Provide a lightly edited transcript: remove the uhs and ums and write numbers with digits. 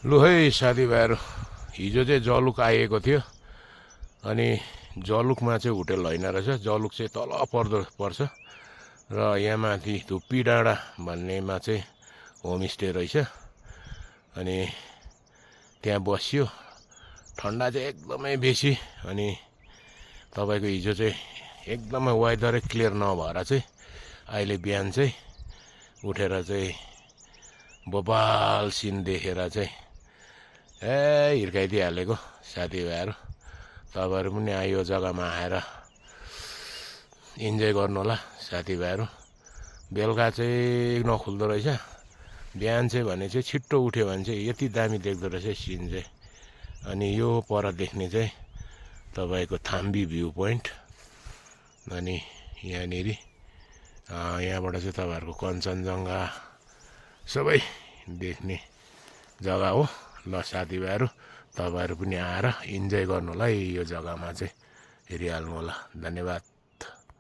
लु है साथीभाइहरू, हिजो चाहिँ जलुक आएको थियो। अनि जलुकमा चाहिँ होटेल होइन रहेछ, जलुक चाहिँ तल पर्छ र यहाँ माथि धुप्पी डाँडा भन्नेमा चाहिँ होमस्टे रहेछ। अनि त्यहाँ बसियो, ठन्डा चाहिँ एकदमै बेसी। अनि तपाईँको हिजो चाहिँ एकदमै वेदरै क्लियर नभएर चाहिँ अहिले बिहान चाहिँ उठेर चाहिँ बबाल सिन देखेर चाहिँ हिर्काइदिइहालेको। साथीभाइहरू, तपाईँहरू पनि यो जग्गामा आएर इन्जोय गर्नु होला। साथीभाइहरू, बेलुका चाहिँ नखुल्दो रहेछ, बिहान चाहिँ भने चाहिँ छिट्टो उठ्यो भने चाहिँ यति दामी देख्दो रहेछ सिन चाहिँ। अनि यो पर देख्ने चाहिँ तपाईँको थाम्बी भ्यू पोइन्ट। अनि यहाँनिर यहाँबाट चाहिँ तपाईँहरूको कञ्चनजङ्घा सबै देख्ने जग्गा हो। ल साथीभाइहरू, तपाईँहरू पनि आएर इन्जोय गर्नु होला है, यो जग्गामा चाहिँ हेरिहाल्नु होला। धन्यवाद।